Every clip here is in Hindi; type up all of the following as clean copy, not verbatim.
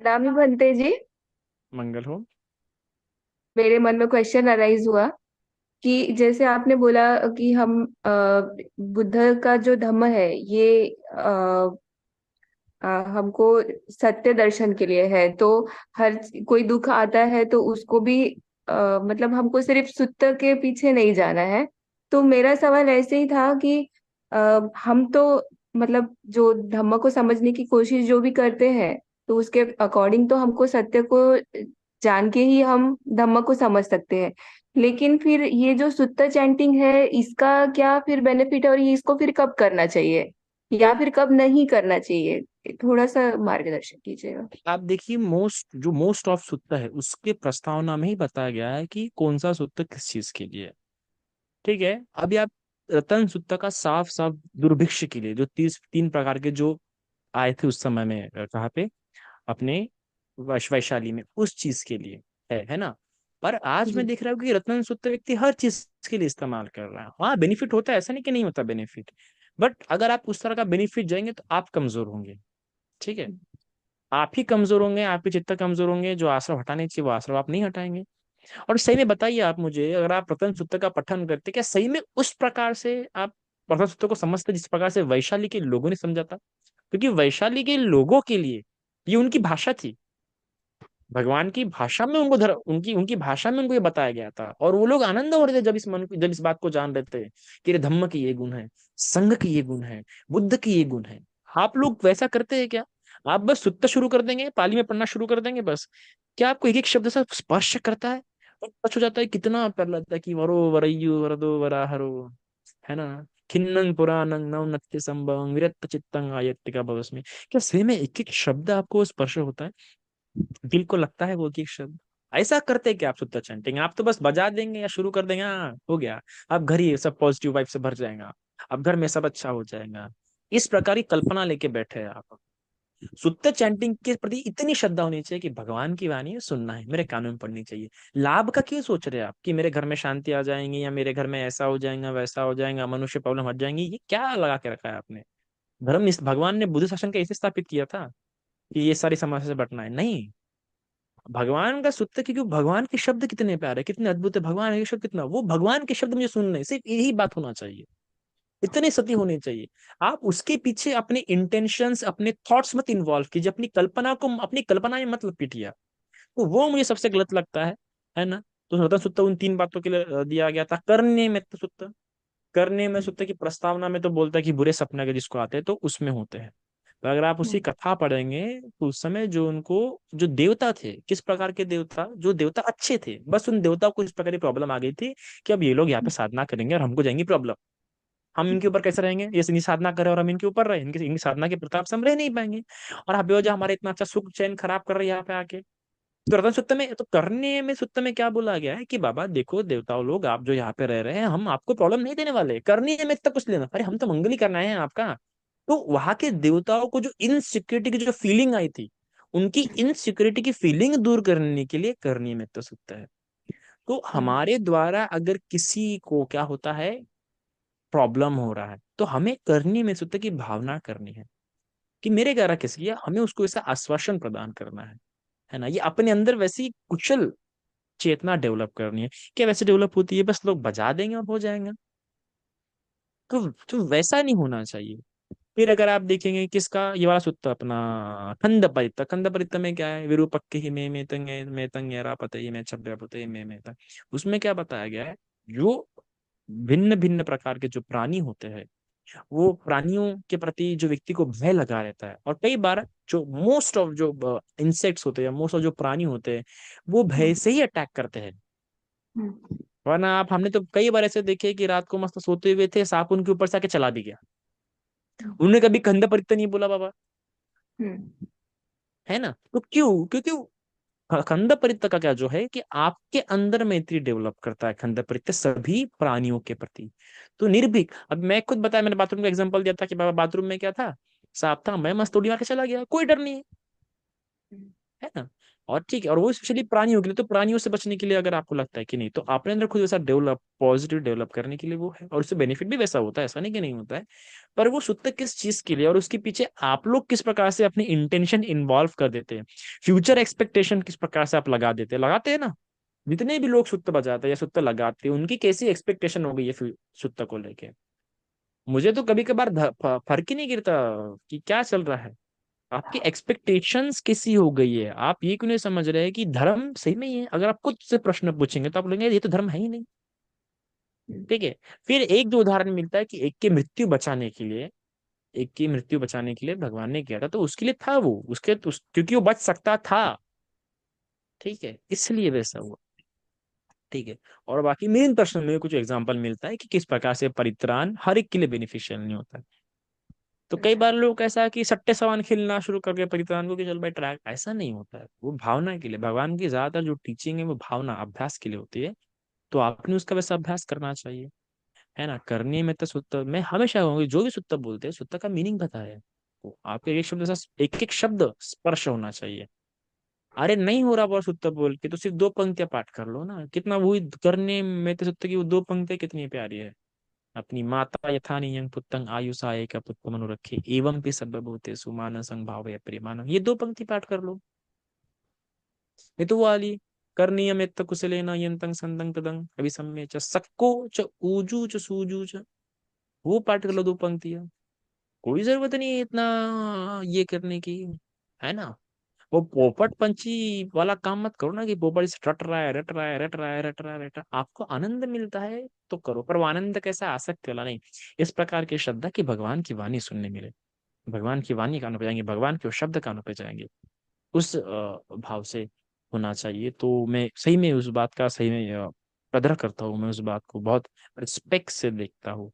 नामी भंते जी। मंगल हो। मेरे मन में क्वेश्चन अराइज हुआ कि जैसे आपने बोला कि हम बुद्ध का जो धम्म है ये हमको सत्य दर्शन के लिए है। तो हर कोई दुख आता है तो उसको भी मतलब हमको सिर्फ सुत्त के पीछे नहीं जाना है। तो मेरा सवाल ऐसे ही था कि हम तो मतलब जो धम्म को समझने की कोशिश जो भी करते हैं तो उसके अकॉर्डिंग तो हमको सत्य को जान के ही हम धम्म को समझ सकते हैं। लेकिन फिर ये जो सुत्त चैंटिंग है इसका क्या फिर बेनिफिट है और ये इसको फिर कब करना चाहिए या फिर कब नहीं करना चाहिए? थोड़ा सा मार्गदर्शन कीजिएगा। आप देखिए, मोस्ट ऑफ सूत्र है उसके प्रस्तावना में ही बताया गया है कि कौन सा सूत्र किस चीज के लिए है। ठीक है, अभी आप रतन सूत्र का साफ साफ दुर्भिक्ष के लिए जो 3 प्रकार के जो आए थे उस समय में, कहाँ पे, अपने वैशाली में, उस चीज के लिए है ना। पर आज मैं जी। देख रहा हूँ कि रत्न सूत्र व्यक्ति हर चीज के लिए इस्तेमाल कर रहा है। हाँ, बेनिफिट होता है, ऐसा नहीं कि नहीं होता बेनिफिट, बट अगर आप उस तरह का बेनिफिट जाएंगे तो आप कमजोर होंगे। ठीक है, आप ही कमजोर होंगे, आप ही चित्त कमजोर होंगे। जो आश्रव हटाने चाहिए वो आश्रव आप नहीं हटाएंगे। और सही में बताइए आप मुझे, अगर आप रतन सूत्र का पठन करते, क्या सही में उस प्रकार से आप रतन सूत्र को समझते जिस प्रकार से वैशाली के लोगों ने समझा था? क्योंकि वैशाली के लोगों के लिए ये उनकी भाषा थी। भगवान की भाषा में उनको उनकी उनकी भाषा में उनको ये बताया गया था, और वो लोग आनंद हो रहे थे जब इस बात को जान रहे थे कि ये धम्म की ये गुण है, संघ की ये गुण है, बुद्ध की ये गुण है। आप लोग वैसा करते हैं क्या? आप बस सुत्ता शुरू कर देंगे, पाली में पढ़ना शुरू कर देंगे बस। क्या आपको एक एक शब्द से स्पर्श करता है और स्पर्श हो जाता है? कितना प्यार लगता है कि वरो वरयु वरदो वराहरो, है ना। खिन्नं पुराणं नव नत्य संभवं विरक्त चित्तंग आयत्तिका भवस्मि। क्या सही में एक एक शब्द आपको स्पर्श होता है? दिल को लगता है वो एक एक शब्द? ऐसा करते क्या आप शुद्ध चैंटिंग? आप तो बस बजा देंगे या शुरू कर देंगे, हाँ हो गया। अब घर ही सब पॉजिटिव वाइब से भर जाएगा, अब घर में सब अच्छा हो जाएगा। इस प्रकार की कल्पना लेके बैठे हैं आप। शुद्ध चैंटिंग के प्रति इतनी श्रद्धा होनी चाहिए कि भगवान की वाणी है, सुनना है, मेरे कानों में पड़नी चाहिए। लाभ का क्यों सोच रहे हैं आप कि मेरे घर में शांति आ जाएंगी या मेरे घर में ऐसा हो जाएगा वैसा हो जाएगा, मनुष्य प्रॉब्लम हट जाएंगी? ये क्या लगा के रखा है आपने? धर्म इस भगवान ने बुद्ध शासन का ऐसे स्थापित किया था कि ये सारी समस्या से बचना है? नहीं। भगवान का सूत्र, क्योंकि भगवान के शब्द कितने प्यारे, कितने अद्भुत है, भगवान के शब्द कितना, वो भगवान के शब्द मुझे सुनने हैं, सिर्फ यही बात होना चाहिए, इतने सती होनी चाहिए। आप उसके पीछे अपने इंटेंशंस, अपने थॉट्स मत इन्वॉल्व कीजिए, अपनी कल्पना को, अपनी कल्पना में मत लपीटिए। तो वो मुझे सबसे गलत लगता है ना। तो रतन सूत्र उन 3 बातों के लिए दिया गया था। करने में तो सूत्र, करने में सूत्र की प्रस्तावना में तो बोलता है कि बुरे सपने अगर जिसको आते हैं तो उसमें होते हैं। तो अगर आप उसकी कथा पढ़ेंगे तो उस समय जो उनको, जो देवता थे, किस प्रकार के देवता, जो देवता अच्छे थे, बस उन देवताओं को इस प्रकार की प्रॉब्लम आ गई थी कि अब ये लोग यहाँ पे साधना करेंगे और हमको जाएंगी प्रॉब्लम। हम इनके ऊपर कैसे रहेंगे? ये इनकी साधना करें और हम इनके ऊपर रहे, इनकी इनकी साधना के प्रताप से हम रह नहीं पाएंगे। और आप बेवजह हमारा इतना अच्छा सुख चैन खराब कर रहे हैं यहाँ पे आके। तो रतन सुत्त में, तो करने में सुत्त में क्या बोला गया है कि बाबा देखो देवताओं लोग, आप जो यहाँ पे रह रहे हैं, हम आपको प्रॉब्लम नहीं देने वाले, करने में तक कुछ लेना, अरे हम तो मंगल ही करना है आपका। तो वहां के देवताओं को जो इनसिक्योरिटी की जो फीलिंग आई थी, उनकी इनसिक्योरिटी की फीलिंग दूर करने के लिए करनी में तो सुत्ता है। तो हमारे द्वारा अगर किसी को क्या होता है, प्रॉब्लम हो रहा है, तो हमें करनी में सुत्ता की भावना करनी है कि मेरे द्वारा किसी है, हमें उसको ऐसा आश्वासन प्रदान करना है ना। ये अपने अंदर वैसी कुशल चेतना डेवलप करनी है। क्या वैसे डेवलप होती है? बस लोग बजा देंगे और हो जाएगा। तो वैसा नहीं होना चाहिए। फिर अगर आप देखेंगे किसका ये वाला सूत्र अपना, खंड परित्त में क्या है, विरूपक्के ही में तंग येरा पते में छब्बे पुते में तंग। उसमें क्या बताया गया है? जो भिन्न भिन्न प्रकार के जो प्राणी होते हैं, वो प्राणियों के प्रति जो व्यक्ति को भय लगा रहता है, और कई बार जो मोस्ट ऑफ जो इंसेक्ट्स होते हैं, मोस्ट ऑफ जो प्राणी होते हैं, वो भय से ही अटैक करते हैं। वरना आप, हमने तो कई बार ऐसे देखे कि रात को मस्त सोते हुए थे, सांप उनके ऊपर से आके चला भी गया। उन्होंने कभी कंधा परित्या नहीं बोला बाबा, है ना। तो क्यों? क्योंकि खंड परित्य का क्या जो है कि आपके अंदर मैत्री डेवलप करता है, खंड परित्य सभी प्राणियों के प्रति। तो निर्भीक, अब मैं खुद बताया, मैंने बाथरूम का एग्जांपल दिया था कि बाबा बाथरूम में क्या था, सांप था, मैं मस्त उड़ी मार के चला गया, कोई डर नहीं है, है ना। और ठीक है, और वो स्पेशली प्राणियों के लिए, तो प्राणियों से बचने के लिए अगर आपको लगता है कि नहीं, तो अपने अंदर खुद वैसा डेवलप, पॉजिटिव डेवलप करने के लिए वो है, और उससे बेनिफिट भी वैसा होता है, ऐसा नहीं कि नहीं होता है। पर वो सूत्र किस चीज के लिए, और उसके पीछे आप लोग किस प्रकार से अपनी इंटेंशन इन्वॉल्व कर देते हैं, फ्यूचर एक्सपेक्टेशन किस प्रकार से आप लगा देते हैं, लगाते हैं ना। जितने भी लोग सुत्त बजाते हैं या सुत्त लगाते हैं, उनकी कैसी एक्सपेक्टेशन हो गई है सुत्त को लेके। मुझे तो कभी कभार फर्क ही नहीं गिरता कि क्या चल रहा है। आपकी एक्सपेक्टेशंस कैसी हो गई है, आप ये क्यों नहीं समझ रहे हैं कि धर्म सही में ही है। अगर आप खुद से प्रश्न पूछेंगे तो आप बोलेंगे ये तो धर्म है ही नहीं। ठीक है। फिर एक दो उदाहरण मिलता है कि एक की मृत्यु बचाने के लिए, एक की मृत्यु बचाने के लिए भगवान ने किया था, तो उसके लिए था वो, क्योंकि वो बच सकता था। ठीक है, इसलिए वैसा हुआ। ठीक है। और बाकी मेन प्रश्न में कुछ एग्जांपल मिलता है कि किस प्रकार से परित्राण हर एक के लिए बेनिफिशियल नहीं होता है। तो कई अच्छा। बार लोग ऐसा कि सट्टे सवान खेलना शुरू कर गए परित्राण को, कि चल भाई ट्रैक, ऐसा नहीं होता है। वो भावना के लिए, भगवान की ज्यादातर जो टीचिंग है वो भावना अभ्यास के लिए होती है। तो आपने उसका वैसा अभ्यास करना चाहिए, है ना। करने में तो सुत्त, मैं हमेशा कहूंगी जो भी सुत्त बोलते हैं, सुत्त का मीनिंग पता है तो आपके एक शब्द ऐसा, एक एक शब्द स्पर्श होना चाहिए। अरे नहीं हो रहा बहुत सुत्त बोल के, तो सिर्फ दो पंक्तियां पाठ कर लो ना, कितना वही करने में तो सुत्त की वो दो पंक्तियां कितनी प्यारी है। अपनी माता यथा नियं पुत्रं आयुषा एक पुत्र मनुरखे एवं भी सर्वभूतेषु मानसं भावय प्रियमानम, ये दो पंक्ति पाठ कर लो। ये तो वो वाली, करनीयमेत्त कुशलेन यंतं संदं तदं अभिसम्य च सक्को च ऊजू च सूजू च, वो पाठ कर लो दो पंक्तियां। कोई जरूरत नहीं है इतना ये करने की, है ना। वो पोपट पंछी वाला काम मत करो ना, कि पोपट इसे रट रहा है, रट रहा है, रट रहा है, रट रहा है, रट रहा है। आपको आनंद मिलता है तो करो, पर वो आनंद कैसा, आसक्ति वाला नहीं। इस प्रकार की श्रद्धा की भगवान की वाणी सुनने मिले, भगवान की वाणी कानों पे जाएंगे, भगवान के वो शब्द कानों पे जाएंगे, उस भाव से होना चाहिए। तो मैं सही में उस बात का सही में कदर करता हूँ, मैं उस बात को बहुत रिस्पेक्ट से देखता हूँ।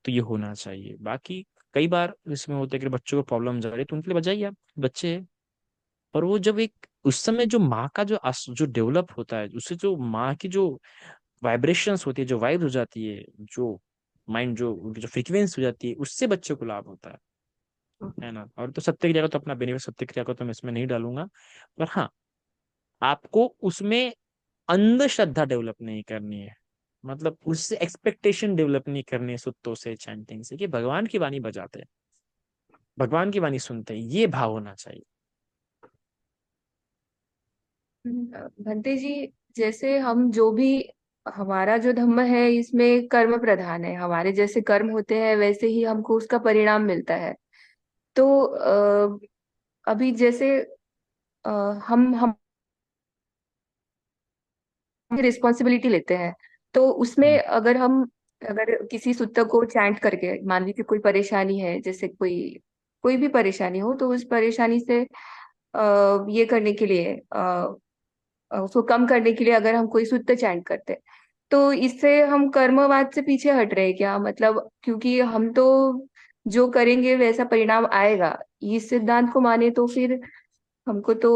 तो ये होना चाहिए। बाकी कई बार इसमें होता है कि बच्चों को प्रॉब्लम जा रही है, तो उनके लिए बजाइए, आप बच्चे हैं। और वो जब एक उस समय जो माँ का जो जो डेवलप होता है, उससे जो माँ की जो वाइब्रेशंस होती है, जो वाइब्स हो जाती है, जो माइंड जो उनकी जो फ्रीक्वेंसी हो जाती है, उससे बच्चे को लाभ होता है ना। और तो सत्य क्रिया का तो अपना बेनिफिट, सत्य क्रिया को तो मैं इसमें नहीं डालूंगा। पर हाँ, आपको उसमें अंधश्रद्धा डेवलप नहीं करनी है, मतलब उससे एक्सपेक्टेशन डेवलप नहीं करनी है सुत्तों से, चैंटिंग से, कि भगवान की वाणी बजाते हैं, भगवान की वाणी सुनते हैं, ये भाव होना चाहिए। भंते जी, जैसे हम जो भी, हमारा जो धर्म है इसमें कर्म प्रधान है, हमारे जैसे कर्म होते हैं वैसे ही हमको उसका परिणाम मिलता है। तो अभी जैसे अ, हम रिस्पॉन्सिबिलिटी लेते हैं, तो उसमें हम्म। अगर किसी सूत्र को चैंट करके, मान लीजिए कोई परेशानी है, जैसे कोई कोई भी परेशानी हो, तो उस परेशानी से ये करने के लिए, उसको कम करने के लिए अगर हम कोई सूत्र चैंट करते हैं, तो इससे हम कर्मवाद से पीछे हट रहे हैं क्या? मतलब क्योंकि हम तो जो करेंगे वैसा परिणाम आएगा, इस सिद्धांत को माने तो फिर हमको तो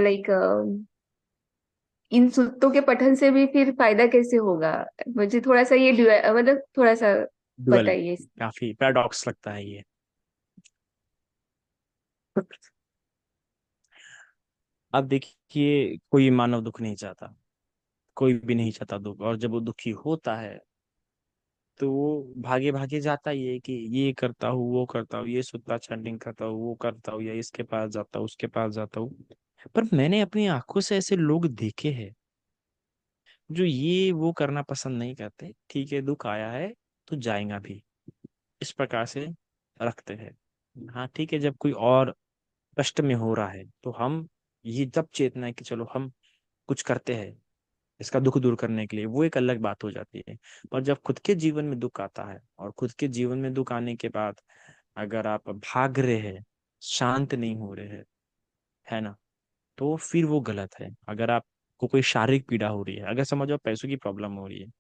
लाइक इन सूक्तों के पठन से भी फिर फायदा कैसे होगा? मुझे थोड़ा सा ये मतलब थोड़ा सा डुअल, बताइए। काफी पैराडॉक्स लगता है ये। अब देखिए, कोई मानव दुख नहीं चाहता, कोई भी नहीं चाहता दुख, और जब वो दुखी होता है तो वो भागे भागे जाता ही है कि ये करता हूँ, वो करता हूँ, ये सुत्ता चैंटिंग करता हूँ, वो करता हूँ, या इसके पास जाता हूँ, उसके पास जाता हूँ। पर मैंने अपनी आंखों से ऐसे लोग देखे हैं जो ये वो करना पसंद नहीं करते। ठीक है, दुख आया है तो जाएगा भी, इस प्रकार से रखते हैं। हाँ ठीक है, जब कोई और कष्ट में हो रहा है तो हम, ये जब चेतना है कि चलो हम कुछ करते हैं इसका दुख दूर करने के लिए, वो एक अलग बात हो जाती है। पर जब खुद के जीवन में दुख आता है, और खुद के जीवन में दुख आने के बाद अगर आप भाग रहे हैं, शांत नहीं हो रहे हैं, है ना, तो फिर वो गलत है। अगर आपको कोई शारीरिक पीड़ा हो रही है, अगर समझो पैसों की प्रॉब्लम हो रही है,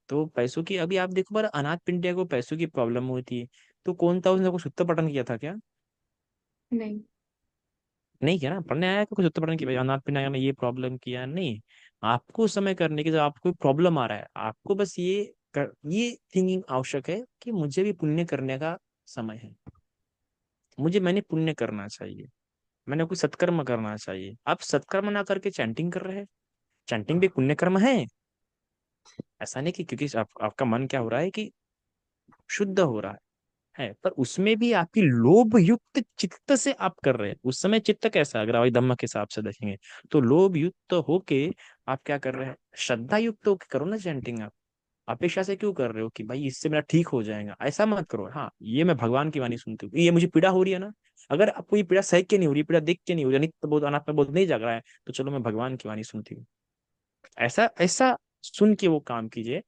तो पैसों की, अभी आप देखो बार अनाथ पिंडिया को पैसों की प्रॉब्लम हुई थी, तो कौन था, उसने कुछ उत्तर किया था क्या? नहीं। नहीं किया ना, पढ़ने आया कि कुछ उत्तर पढ़ने की, भाई अनाथ पिंडिया में ये प्रॉब्लम किया नहीं। आपको उस समय करने की, जब आपको कोई प्रॉब्लम आ रहा है, आपको बस ये थिंकिंग आवश्यक है कि मुझे भी पुण्य करने का समय है, मैंने पुण्य करना चाहिए। मैंने कोई सत्कर्म करना चाहिए। आप सत्कर्म ना करके चैंटिंग कर रहे हैं। चैंटिंग भी पुण्य कर्म है। ऐसा नहीं कि क्योंकि आपका मन क्या हो रहा है कि शुद्ध हो रहा है, पर उसमें भी आपकी लोभ युक्त चित्त से आप कर रहे हैं। उस समय चित्त कैसा है, अगर आप धम्म के हिसाब से देखेंगे तो लोभ युक्त होके आप क्या कर रहे हैं, श्रद्धा युक्त होके करो ना चैंटिंग। आप अपेक्षा से क्यों कर रहे हो कि भाई इससे मेरा ठीक हो जाएगा, ऐसा मत करो। हाँ, ये मैं भगवान की वाणी सुनती हूँ, ये मुझे पीड़ा हो रही है ना, अगर आपको ये पीड़ा सह के नहीं हो रही, पीड़ा देख के नहीं हो रही, नित्य बोध अनात्म बोध नहीं जग रहा है, तो चलो मैं भगवान की वाणी सुनती हूँ। ऐसा ऐसा सुन के वो काम कीजिए।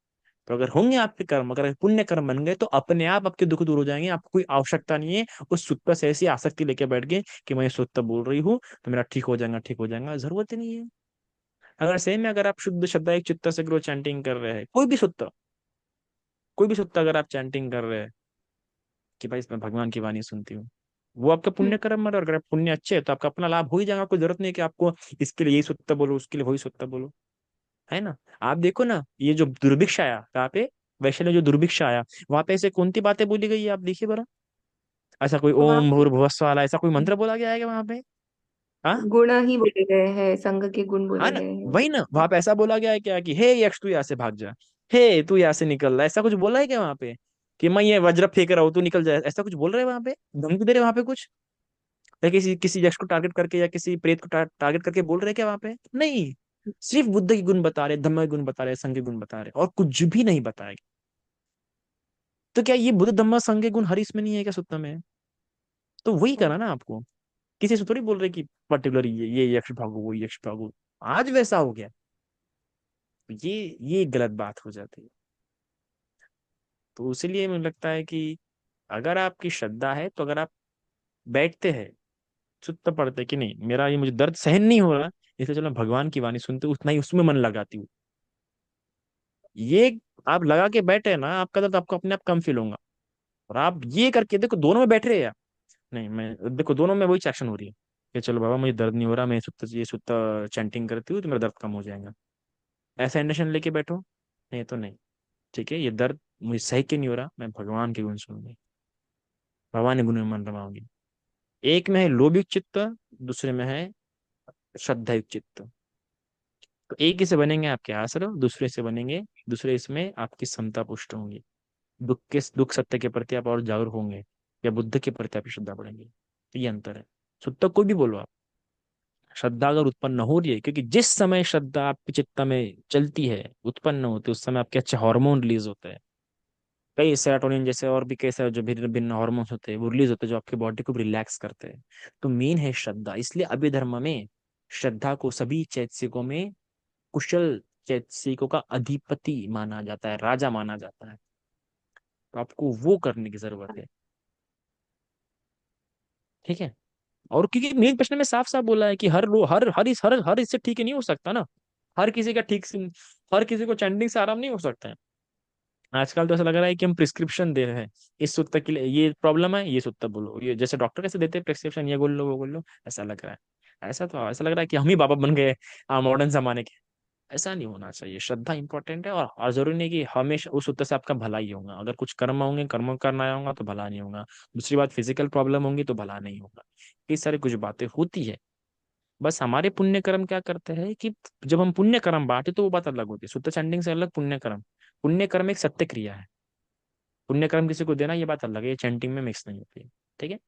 तो अगर होंगे आपके कर्म, अगर पुण्य कर्म बन गए, तो अपने आप आपके दुख दूर हो जाएंगे। आपको कोई आवश्यकता नहीं है उस सुत पर से ऐसी आसक्ति लेके बैठ गए कि मैं ये सुत बोल रही हूँ तो मेरा ठीक हो जाएगा, ठीक हो जाएगा, जरूरत ही नहीं है। अगर सही में अगर आप शुद्ध श्रद्धा एक चित्त से ग्रो चैंटिंग कर रहे हैं, कोई भी सुत्ता अगर आप चैंटिंग कर रहे हैं कि भाई इसमें भगवान की वाणी सुनती हूँ, वो आपका पुण्य कर्म है। और अगर आप पुण्य अच्छे है तो आपका अपना लाभ हो ही जाएगा। कोई जरूरत नहीं है कि आपको इसके लिए यही सुत्ता बोलो, उसके लिए वही सुत्ता बोलो, है ना। आप देखो ना, ये जो दुर्भिक्ष आया कहाँ पे, वैसे में जो दुर्भिक्ष आया, वहां पे ऐसे कौन सी बातें बोली गई है, आप देखिए बरा। ऐसा कोई वहां ओम पे भूर्भुवस्व वाला ऐसा कोई मंत्र बोला गया है क्या वहां पे? हाँ। गुण ही बोले गए हैं, संघ के गुण हाँ बोले ना, गए हैं। वही ना, वहां पे ऐसा बोला गया है क्या कि हे यक्ष तू यहाँ से भाग जा, हे तू यहाँ से निकल रहा, ऐसा कुछ बोला है क्या वहां पे? कि मैं ये वज्र फेंक रहा हूँ तू निकल जाए, ऐसा कुछ बोल रहे हैं वहां पे? धमकी दे रहे वहां पे कुछ, या किसी किसी यक्ष को टारगेट करके या किसी प्रेत को टारगेट करके बोल रहे हैं क्या वहां पे? नहीं। सिर्फ बुद्ध के गुण बता रहे, धम्म के गुण बता रहे, संघ के गुण बता रहे, और कुछ भी नहीं बताया। तो क्या ये बुद्ध धम्म संघ के गुण हर इसमें नहीं है क्या, सुत्ता में है? तो वही करा ना आपको। किसी से थोड़ी बोल रहे कि पर्टिकुलर ये यक्ष भागो, वो यक्ष भागो। आज वैसा हो गया, तो ये गलत बात हो जाती है। तो इसीलिए मुझे लगता है कि अगर आपकी श्रद्धा है, तो अगर आप बैठते हैं, सुत्ता पड़ते कि नहीं मेरा ये मुझे दर्द सहन नहीं हो रहा, इसलिए चलो मैं भगवान की वाणी सुनते उतना ही उसमें मन लगाती हूँ, ये आप लगा के बैठे ना, आपका दर्द आपको अपने आप कम फील होगा। और आप ये करके देखो, दोनों में बैठ रहे हैं, नहीं मैं देखो दोनों में वही एक्शन हो रही है कि चलो बाबा मुझे दर्द नहीं हो रहा, मैं ये सुत्ता चैंटिंग करती हूँ तो मेरा दर्द कम हो जाएगा। ऐसा इंटेंशन लेके बैठो, नहीं तो नहीं। ठीक है, ये दर्द मुझे सही के नहीं हो रहा, मैं भगवान के गुण सुनूंगी, भगवान के गुण में मन रमाऊंगी। एक में है लोभिक चित्त, दूसरे में है श्रद्धा युक्त चित्त। तो एक ही से बनेंगे आपके आश्रय, दूसरे से बनेंगे, दूसरे इसमें आपकी समता पुष्ट होंगी। दुख सत्य के प्रति आप और जागरूक होंगे, या बुद्ध के प्रति आपकी श्रद्धा बढ़ेंगी। तो ये अंतर है। सुत्ता कोई भी बोलो आप, श्रद्धा अगर उत्पन्न हो रही है, क्योंकि जिस समय श्रद्धा आपके चित्त में चलती है, उत्पन्न होती है, उस समय आपके अच्छे हार्मोन रिलीज होते हैं। कई सेरोटोनिन जैसे और भी कई सारे जो भिन्न भिन्न हार्मोन्स होते हैं वो रिलीज होते हैं, जो आपकी बॉडी को रिलैक्स करते हैं। तो मेन है श्रद्धा। इसलिए अभिधर्म में श्रद्धा को सभी चैतसिकों में कुशल चैतसिकों का अधिपति माना जाता है, राजा माना जाता है। तो आपको वो करने की जरूरत है। ठीक है। और क्योंकि मेन प्रश्न में साफ साफ बोला है कि हर इससे ठीक नहीं हो सकता ना। हर किसी का ठीक से, हर किसी को चैंटिंग से आराम नहीं हो सकता है। आजकल तो ऐसा लग रहा है कि हम प्रिस्क्रिप्शन दे रहे हैं, इस सूत्र के लिए ये प्रॉब्लम है, ये सूत्र बोलो, ये जैसे डॉक्टर कैसे देते हैं प्रिस्क्रिप्शन, ये बोल लो वो बोल लो, ऐसा लग रहा है। ऐसा लग रहा है कि हम ही बाबा बन गए मॉडर्न जमाने के। ऐसा नहीं होना चाहिए। श्रद्धा इंपॉर्टेंट है, और जरूरी नहीं कि हमेशा उस सूत्र से आपका भला ही होगा। अगर कुछ कर्म होंगे, कर्म करना होगा तो भला नहीं होगा। दूसरी बात, फिजिकल प्रॉब्लम होंगी तो भला नहीं होगा। ये सारी कुछ बातें होती है। बस हमारे पुण्य कर्म क्या करते हैं कि जब हम पुण्य कर्म बांटे तो वो बात अलग होती है। शुद्ध चैंटिंग से अलग पुण्य कर्म। पुण्य कर्म एक सत्य क्रिया है, पुण्य कर्म किसी को देना ये बात अलग है, ये चैंटिंग में मिक्स नहीं होती है। ठीक है।